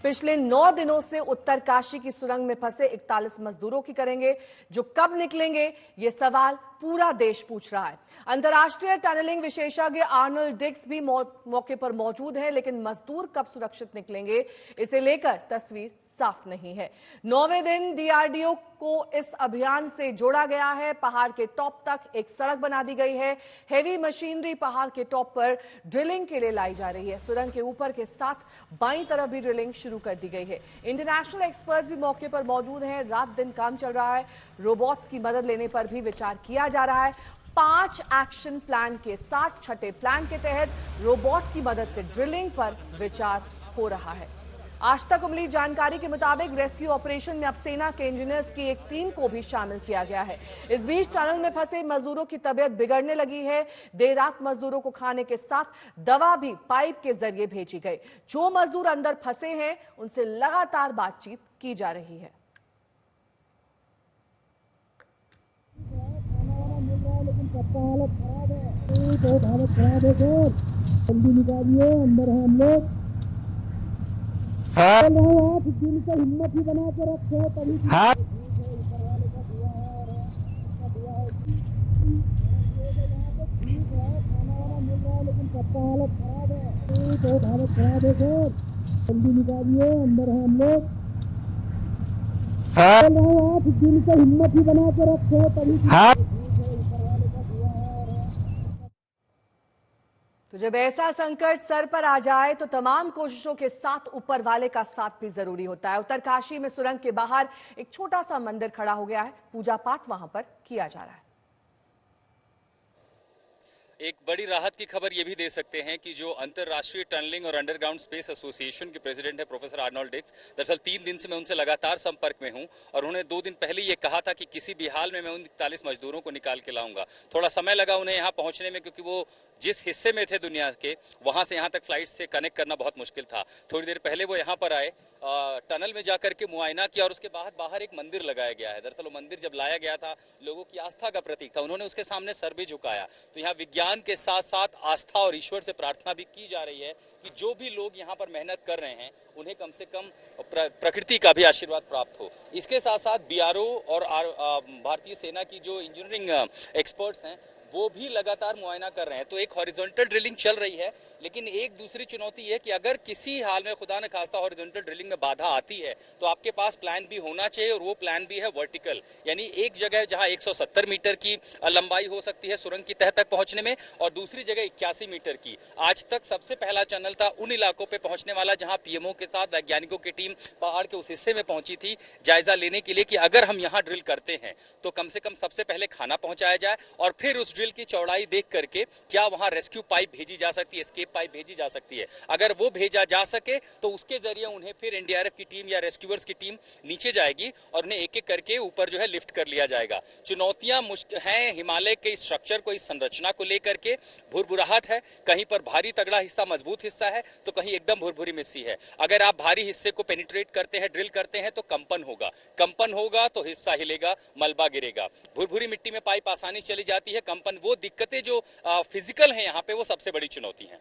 पिछले 9 दिनों से उत्तरकाशी की सुरंग में फंसे 41 मजदूरों की करेंगे, जो कब निकलेंगे ये सवाल पूरा देश पूछ रहा है। अंतर्राष्ट्रीय टनलिंग विशेषज्ञ आर्नल्ड डिक्स भी मौके पर मौजूद हैं, लेकिन मजदूर कब सुरक्षित निकलेंगे इसे लेकर तस्वीर साफ नहीं है। 9वें दिन डीआरडीओ को इस अभियान से जोड़ा गया है। पहाड़ के टॉप तक एक सड़क बना दी गई है। हेवी मशीनरी पहाड़ के टॉप पर ड्रिलिंग के लिए लाई जा रही है। सुरंग के ऊपर के साथ बाईं तरफ भी ड्रिलिंग शुरू कर दी गई है। इंटरनेशनल एक्सपर्ट्स भी मौके पर मौजूद हैं। रात दिन काम चल रहा है। रोबोट्स की मदद लेने पर भी विचार किया जा रहा है। 5 एक्शन प्लान के साथ छठे प्लान के तहत रोबोट की मदद से ड्रिलिंग पर विचार हो रहा है। आज तक मिली जानकारी के मुताबिक रेस्क्यू ऑपरेशन में अब सेना के इंजीनियर्स की एक टीम को भी शामिल किया गया है। इस बीच टनल में फंसे मजदूरों की तबीयत बिगड़ने लगी है। देर रात मजदूरों को खाने के साथ दवा भी पाइप के जरिए भेजी गई। जो मजदूर अंदर फंसे हैं उनसे लगातार बातचीत की जा रही है। हालत खराब है, बहुत हालत खराब है सर, जल्दी निकालिए, अंदर है हम लोग। आप दिल से हिम्मत ही बना के रखे तभी ऊपर वाले का दुआ है और दुआ है। यहाँ पे ठीक है, खाना वाना मिल रहा है, लेकिन सबका हालत खराब है, बहुत हालत खराब है सर, जल्दी निकालिए, अंदर है हम लोग। आप दिल से हिम्मत ही बना के रखे तभी तो जब ऐसा संकट सर पर आ जाए तो तमाम कोशिशों के साथ ऊपर वाले का साथ भी जरूरी होता है। उत्तरकाशी में सुरंग के बाहर एक छोटा सा मंदिर खड़ा हो गया है। पूजा पाठ वहां पर किया जा रहा है। एक बड़ी राहत की खबर ये भी दे सकते हैं कि जो अंतर्राष्ट्रीय टनलिंग और अंडरग्राउंड स्पेस एसोसिएशन के प्रेसिडेंट है प्रोफेसर आर्नल्ड डिक्स, दरअसल 3 दिन से मैं उनसे लगातार संपर्क में हूं और उन्होंने 2 दिन पहले ये कहा था कि किसी भी हाल में मैं उन 41 मजदूरों को निकाल के लाऊंगा। थोड़ा समय लगा उन्हें यहाँ पहुंचने में, क्योंकि वो जिस हिस्से में थे दुनिया के, वहां से यहाँ तक फ्लाइट से कनेक्ट करना बहुत मुश्किल था। थोड़ी देर पहले वो यहाँ पर आए, टनल में जाकर के मुआयना किया और उसके बाद बाहर एक मंदिर लगाया गया है। दरअसल वो मंदिर जब लाया गया था लोगों की आस्था का प्रतीक था, उन्होंने उसके सामने सर भी झुकाया। तो यहाँ विज्ञान के साथ साथ आस्था और ईश्वर से प्रार्थना भी की जा रही है कि जो भी लोग यहाँ पर मेहनत कर रहे हैं उन्हें कम से कम प्रकृति का भी आशीर्वाद प्राप्त हो। इसके साथ साथ बीआरओ और भारतीय सेना की जो इंजीनियरिंग एक्सपर्ट्स हैं वो भी लगातार मुआयना कर रहे हैं। तो एक हॉरिजॉन्टल ड्रिलिंग चल रही है, लेकिन एक दूसरी चुनौती है कि अगर किसी हाल में खुदा न खास्ता हॉरिजॉन्टल ड्रिलिंग में बाधा आती है तो आपके पास प्लान भी होना चाहिए, और वो प्लान भी है वर्टिकल। यानी एक जगह जहां 170 मीटर की लंबाई हो सकती है सुरंग की तह तक पहुंचने में, और दूसरी जगह 81 मीटर की। आज तक सबसे पहला चैनल था उन इलाकों पे पहुंचने वाला जहां पीएमओ के साथ वैज्ञानिकों की टीम पहाड़ के उस हिस्से में पहुंची थी जायजा लेने के लिए कि अगर हम यहाँ ड्रिल करते हैं तो कम से कम सबसे पहले खाना पहुंचाया जाए, और फिर उस ड्रिल की चौड़ाई देख करके क्या वहां रेस्क्यू पाइप भेजी जा सकती है, एस्केप पाइप भेजी जा सकती है। अगर वो भेजा जा सके तो उसके जरिए उन्हें फिर एनडीआरएफ की टीम या रेस्क्यूअर्स की टीम नीचे जाएगी और उन्हें एक एक करके ऊपर जो है लिफ्ट कर लिया जाएगा। चुनौतियां हैं हिमालय के इस स्ट्रक्चर को, इस संरचना को लेकर के। भुरभुराहट है, कहीं पर भारी तगड़ा हिस्सा मजबूत हिस्सा है तो कहीं एकदम भुरभुरी मिस्सी है। अगर आप भारी हिस्से को पेनिट्रेट करते हैं, ड्रिल करते हैं तो कंपन होगा तो हिस्सा हिलेगा, मलबा गिरेगा। भुरभुरी मिट्टी में पाइप आसानी चली जाती है, कंपन, वो दिक्कतें जो फिजिकल हैं यहाँ पे, वो सबसे बड़ी चुनौती है।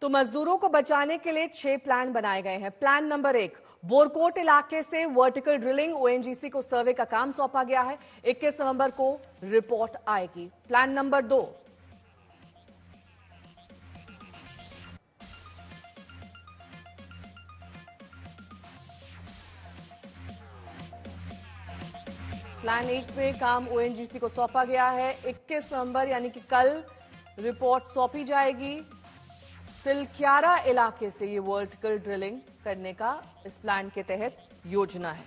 तो मजदूरों को बचाने के लिए 6 प्लान बनाए गए हैं। प्लान नंबर 1, बोरकोट इलाके से वर्टिकल ड्रिलिंग, ओएनजीसी को सर्वे का काम सौंपा गया है। 21 नवंबर को रिपोर्ट आएगी। प्लान नंबर 2, प्लान 1 पे काम ओएनजीसी को सौंपा गया है। 21 नवंबर यानी कि कल रिपोर्ट सौंपी जाएगी। सिलक्यारा इलाके से ये वर्टिकल ड्रिलिंग करने का इस प्लान के तहत योजना है।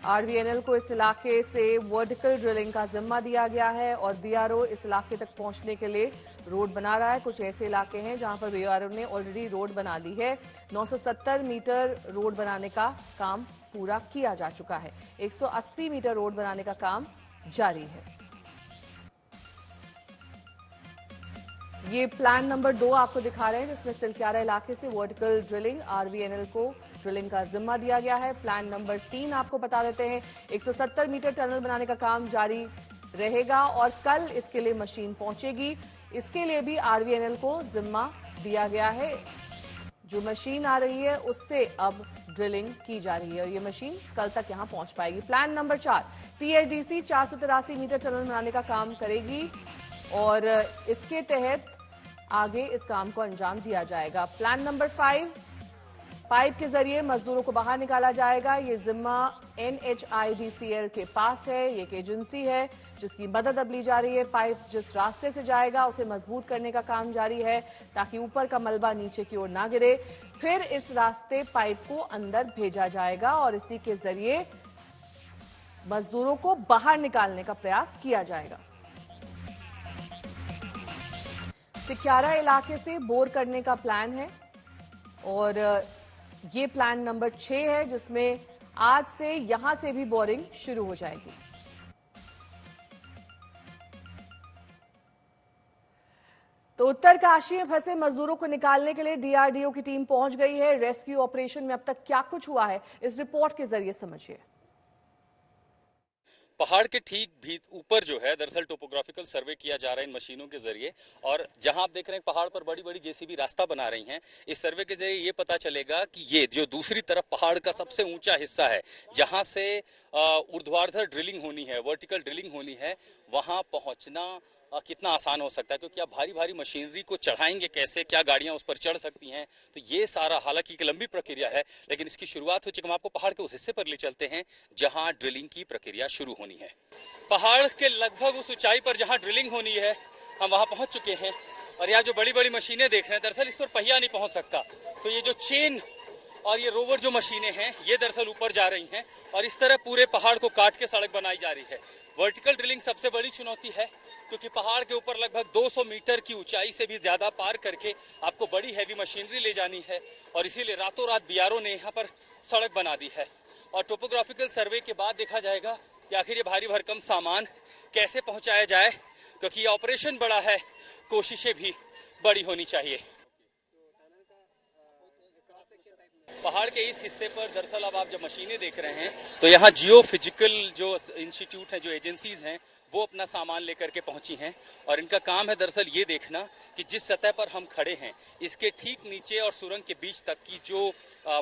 आरवीएनएल को इस इलाके से वर्टिकल ड्रिलिंग का जिम्मा दिया गया है और बीआरओ इस इलाके तक पहुंचने के लिए रोड बना रहा है। कुछ ऐसे इलाके हैं जहां पर बीआरओ ने ऑलरेडी रोड बना ली है। 970 मीटर रोड बनाने का काम पूरा किया जा चुका है। 180 मीटर रोड बनाने का काम जारी है। ये प्लान नंबर 2 आपको दिखा रहे हैं, जिसमें सिलक्यारा इलाके से वर्टिकल ड्रिलिंग, आरवीएनएल को ड्रिलिंग का जिम्मा दिया गया है। प्लान नंबर 3 आपको बता देते हैं, 170 मीटर टनल बनाने का काम जारी रहेगा और कल इसके लिए मशीन पहुंचेगी। इसके लिए भी आरवीएनएल को जिम्मा दिया गया है। जो मशीन आ रही है उससे अब ड्रिलिंग की जा रही है और ये मशीन कल तक यहां पहुंच पाएगी। Plan number 4, THDC 483 metre tunnel बनाने का काम करेगी और इसके तहत आगे इस काम को अंजाम दिया जाएगा। प्लान नंबर 5, पाइप के जरिए मजदूरों को बाहर निकाला जाएगा। ये जिम्मा NHIDCL के पास है। ये एक एजेंसी है जिसकी मदद अब ली जा रही है। पाइप जिस रास्ते से जाएगा उसे मजबूत करने का काम जारी है ताकि ऊपर का मलबा नीचे की ओर ना गिरे। फिर इस रास्ते पाइप को अंदर भेजा जाएगा और इसी के जरिए मजदूरों को बाहर निकालने का प्रयास किया जाएगा। सिक्यारा इलाके से बोर करने का प्लान है और ये प्लान नंबर 6 है जिसमें आज से यहां से भी बोरिंग शुरू हो जाएगी। तो उत्तरकाशी में फंसे मजदूरों को निकालने के लिए डीआरडीओ की टीम पहुंच गई है। रेस्क्यू ऑपरेशन में अब तक क्या कुछ हुआ है इस रिपोर्ट के जरिए समझिए। पहाड़ के ठीक भी ऊपर जो है दरअसल टोपोग्राफिकल सर्वे किया जा रहा है इन मशीनों के जरिए और जहां आप देख रहे हैं पहाड़ पर बड़ी बड़ी जेसीबी रास्ता बना रही हैं। इस सर्वे के जरिए ये पता चलेगा कि ये जो दूसरी तरफ पहाड़ का सबसे ऊंचा हिस्सा है जहां से ऊर्ध्वाधर ड्रिलिंग होनी है, वर्टिकल ड्रिलिंग होनी है, वहां पहुंचना कितना आसान हो सकता है क्योंकि आप भारी भारी मशीनरी को चढ़ाएंगे कैसे, क्या गाड़ियां उस पर चढ़ सकती हैं। तो ये सारा हालांकि एक लंबी प्रक्रिया है लेकिन इसकी शुरुआत हो चुकी है। हम आपको पहाड़ के उस हिस्से पर ले चलते हैं जहां ड्रिलिंग की प्रक्रिया शुरू होनी है। पहाड़ के लगभग उस ऊंचाई पर जहां ड्रिलिंग होनी है हम वहां पहुंच चुके हैं और यहाँ जो बड़ी बड़ी मशीनें देख रहे हैं दरअसल इस पर पहिया नहीं पहुंच सकता। तो ये जो चेन और ये रोवर जो मशीनें हैं ये दरअसल ऊपर जा रही हैं और इस तरह पूरे पहाड़ को काट के सड़क बनाई जा रही है। वर्टिकल ड्रिलिंग सबसे बड़ी चुनौती है क्योंकि पहाड़ के ऊपर लगभग 200 मीटर की ऊंचाई से भी ज्यादा पार करके आपको बड़ी हैवी मशीनरी ले जानी है और इसीलिए रातों रात बीआरओ ने यहाँ पर सड़क बना दी है और टोपोग्राफिकल सर्वे के बाद देखा जाएगा कि आखिर ये भारी भरकम सामान कैसे पहुंचाया जाए क्योंकि ये ऑपरेशन बड़ा है, कोशिशें भी बड़ी होनी चाहिए। पहाड़ के इस हिस्से पर दरअसल अब आप जब मशीनें देख रहे हैं तो यहाँ जियो फिजिकल जो इंस्टीट्यूट है, जो एजेंसीज हैं, वो अपना सामान लेकर के पहुंची हैं और इनका काम है दरअसल ये देखना कि जिस सतह पर हम खड़े हैं इसके ठीक नीचे और सुरंग के बीच तक की जो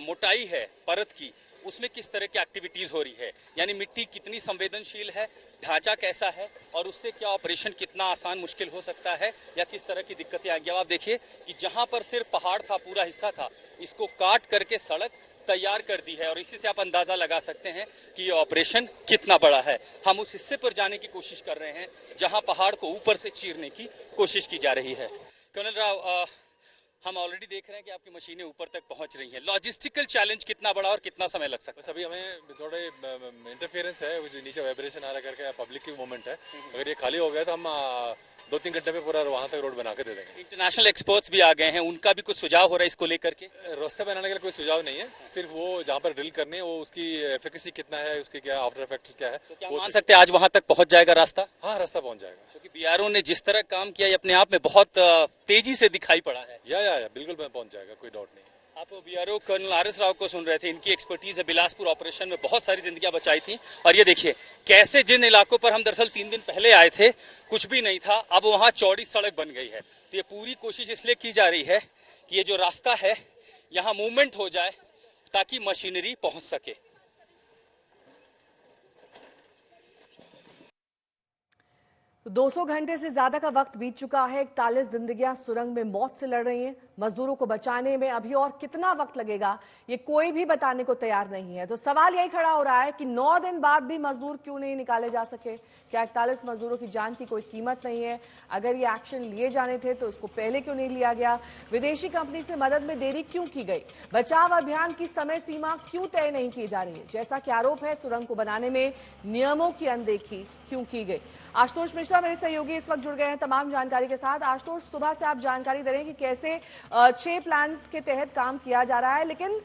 मोटाई है परत की, उसमें किस तरह की एक्टिविटीज हो रही है, यानी मिट्टी कितनी संवेदनशील है, ढांचा कैसा है और उससे क्या ऑपरेशन कितना आसान मुश्किल हो सकता है या किस तरह की दिक्कतें आएंगी। अब आप देखिए कि जहां पर सिर्फ पहाड़ था, पूरा हिस्सा था, इसको काट करके सड़क तैयार कर दी है और इसी से आप अंदाजा लगा सकते हैं कि ये ऑपरेशन कितना बड़ा है। हम उस हिस्से पर जाने की कोशिश कर रहे हैं जहां पहाड़ को ऊपर से चीरने की कोशिश की जा रही है। कर्नल राव, हम ऑलरेडी देख रहे हैं कि आपकी मशीनें ऊपर तक पहुंच रही हैं। लॉजिस्टिकल चैलेंज कितना बड़ा और कितना समय लग सकता है? बस अभी हमें थोड़े इंटरफेरेंस है, जो नीचे वाइब्रेशन आ रहा करके पब्लिक की मूवमेंट है। अगर ये खाली हो गया तो हम 2-3 घंटे में पूरा वहां तक रोड बना के दे देंगे। इंटरनेशनल एक्सपर्ट्स भी आ गए हैं, उनका भी कुछ सुझाव हो रहा है इसको लेकर के? रास्ते बनाने के लिए कोई सुझाव नहीं है, सिर्फ वो जहाँ पर ड्रिल करनी है वो उसकी एफिकेसी कितना है, उसकी क्या आफ्टर इफेक्ट क्या है। तो क्या मान सकते हैं आज वहां तक पहुंच जाएगा रास्ता? हाँ, रास्ता पहुंच जाएगा क्योंकि बीआरओ ने जिस तरह काम किया अपने आप में बहुत तेजी से दिखाई पड़ा है। या बिल्कुल पहुंच जाएगा, कोई डाउट नहीं। आप बीआरओ कर्नल RS राव को सुन रहे थे, इनकी एक्सपर्टीज है। बिलासपुर ऑपरेशन में बहुत सारी जिंदगियां बचाई थी और ये देखिए कैसे जिन इलाकों पर हम दरअसल 3 दिन पहले आए थे कुछ भी नहीं था, अब वहां चौड़ी सड़क बन गई है। तो ये पूरी कोशिश इसलिए की जा रही है कि ये जो रास्ता है यहाँ मूवमेंट हो जाए ताकि मशीनरी पहुंच सके। 200 घंटे से ज्यादा का वक्त बीत चुका है। 41 जिंदगियां सुरंग में मौत से लड़ रही हैं। मजदूरों को बचाने में अभी और कितना वक्त लगेगा ये कोई भी बताने को तैयार नहीं है। तो सवाल यही खड़ा हो रहा है कि 9 दिन बाद भी मजदूर क्यों नहीं निकाले जा सके? क्या 41 मजदूरों की जान की कोई कीमत नहीं है? अगर ये एक्शन लिए जाने थे तो इसको पहले क्यों नहीं लिया गया? विदेशी कंपनी से मदद में देरी क्यों की गई? बचाव अभियान की समय सीमा क्यों तय नहीं की जा रही है? जैसा कि आरोप है सुरंग को बनाने में नियमों की अनदेखी क्यों की गई? आशुतोष मिश्रा मेरे सहयोगी इस वक्त जुड़ गए हैं तमाम जानकारी के साथ। आशुतोष, सुबह से आप जानकारी दे रहे हैं कि कैसे 6 प्लान्स के तहत काम किया जा रहा है, लेकिन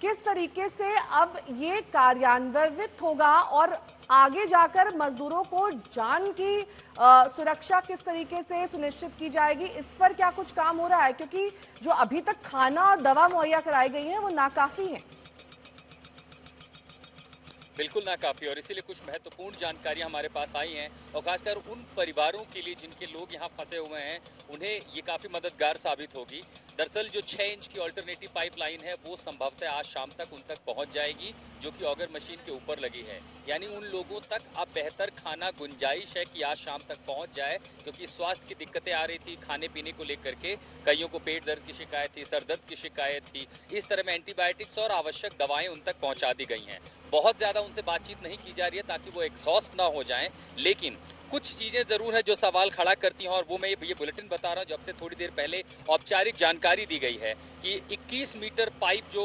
किस तरीके से अब ये कार्यान्वित होगा और आगे जाकर मजदूरों को जान की सुरक्षा किस तरीके से सुनिश्चित की जाएगी, इस पर क्या कुछ काम हो रहा है? क्योंकि जो अभी तक खाना और दवा मुहैया कराई गई है वो नाकाफी है। बिल्कुल ना काफी, और इसीलिए कुछ महत्वपूर्ण जानकारियां हमारे पास आई हैं, और खासकर उन परिवारों के लिए जिनके लोग यहां फंसे हुए हैं, उन्हें ये काफी मददगार साबित होगी। दरअसल जो 6 इंच की अल्टरनेटिव पाइपलाइन है वो संभवतः आज शाम तक उन तक पहुंच जाएगी, जो कि ऑगर मशीन के ऊपर लगी है। यानी उन लोगों तक अब बेहतर खाना गुंजाइश है कि आज शाम तक पहुंच जाए, क्योंकि स्वास्थ्य की दिक्कतें आ रही थी खाने पीने को लेकर के। कईयों को पेट दर्द की शिकायत थी, सर दर्द की शिकायत थी। इस तरह में एंटीबायोटिक्स और आवश्यक दवाएं उन तक पहुंचा दी गई हैं। बहुत ज्यादा उनसे बातचीत नहीं की जा रही है ताकि वो एग्जॉस्ट ना हो जाएं, लेकिन कुछ चीजें जरूर है जो सवाल खड़ा करती हैं, और वो मैं ये बुलेटिन बता रहा हूं जब से थोड़ी देर पहले औपचारिक जानकारी दी गई है कि 21 मीटर पाइप जो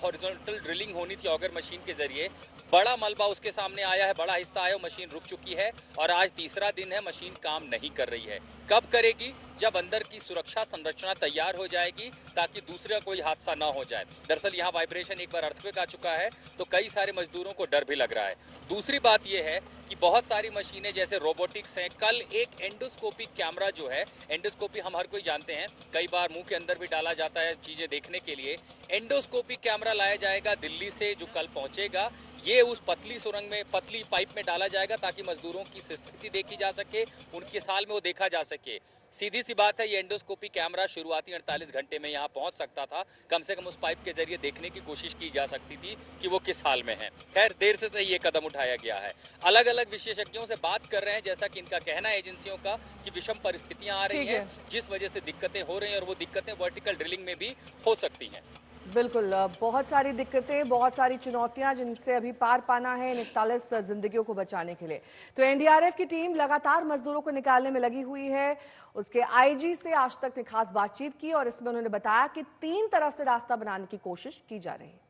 हॉरिजॉन्टल ड्रिलिंग होनी थी ऑगर मशीन के जरिए, बड़ा मलबा उसके सामने आया है, बड़ा हिस्सा आया, मशीन रुक चुकी है, और आज तीसरा दिन है मशीन काम नहीं कर रही है। कब करेगी? जब अंदर की सुरक्षा संरचना तैयार हो जाएगी, ताकि दूसरा कोई हादसा ना हो जाए। दरअसल यहाँ वाइब्रेशन एक बार अर्थक्वेक आ चुका है, तो कई सारे मजदूरों को डर भी लग रहा है। दूसरी बात यह है कि बहुत सारी मशीनें जैसे रोबोटिक्स हैं। कल एक एंडोस्कोपिक कैमरा जो है, एंडोस्कोपी हम हर कोई जानते हैं, कई बार मुंह के अंदर भी डाला जाता है चीजें देखने के लिए। एंडोस्कोपिक कैमरा लाया जाएगा दिल्ली से, जो कल पहुंचेगा। ये उस पतली सुरंग में, पतली पाइप में डाला जाएगा ताकि मजदूरों की स्थिति देखी जा सके, उनके हाल में वो देखा जा सके। सीधी सी बात है, ये एंडोस्कोपी कैमरा शुरुआती 48 घंटे में यहाँ पहुंच सकता था। कम से कम उस पाइप के जरिए देखने की कोशिश की जा सकती थी कि वो किस हाल में है। खैर, देर से सही ये कदम उठाया गया है। अलग अलग विशेषज्ञों से बात कर रहे हैं, जैसा कि इनका कहना है एजेंसियों का, कि विषम परिस्थितियां आ रही हैं, जिस वजह से दिक्कतें हो रही हैं, और वो दिक्कतें वर्टिकल ड्रिलिंग में भी हो सकती हैं। बिल्कुल, बहुत सारी दिक्कतें, बहुत सारी चुनौतियां जिनसे अभी पार पाना है इन 41 जिंदगियों को बचाने के लिए। तो एनडीआरएफ की टीम लगातार मजदूरों को निकालने में लगी हुई है। उसके आईजी से आज तक ने खास बातचीत की, और इसमें उन्होंने बताया कि 3 तरफ से रास्ता बनाने की कोशिश की जा रही है।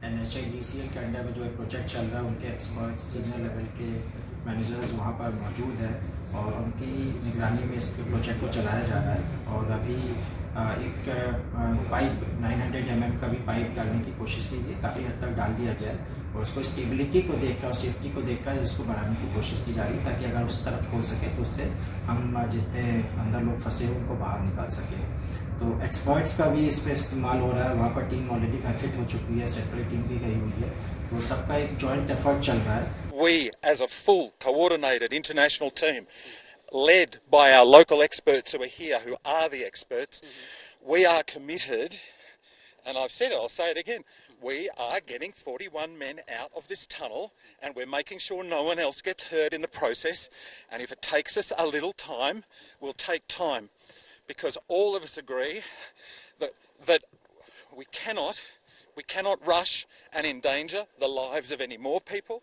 NHIDCL के अंडर में जो एक प्रोजेक्ट चल रहा है, उनके एक्सपर्ट्स, सीनियर लेवल के मैनेजर्स वहाँ पर मौजूद है, और उनकी निगरानी में इस प्रोजेक्ट को चलाया जा रहा है। और अभी एक पाइप 900 mm का भी पाइप डालने की कोशिश की गई, काफ़ी हद तक डाल दिया गया है, और उसको स्टेबिलिटी को देखकर और सेफ्टी को देखकर इसको बढ़ाने की कोशिश की जा रही है, ताकि अगर उस तरफ खोल सके तो उससे हम जितने अंदर लोग फंसे हैं उनको बाहर निकाल सकें। तो एक्सपर्ट्स का भी इस पर इस्तेमाल हो रहा है। वहाँ पर टीम ऑलरेडी गठित हो चुकी है, सेपरेट टीम भी गई हुई है, तो सबका एक जॉइंट एफर्ट चल रहा है। We, as a full, coordinated international team, led by our local experts who are here, who are the experts, we are committed, and I've said it, I'll say it again, we are getting 41 men out of this tunnel, and we're making sure no one else gets hurt in the process. And if it takes us a little time, we'll take time, because all of us agree that we cannot rush and endanger the lives of any more people.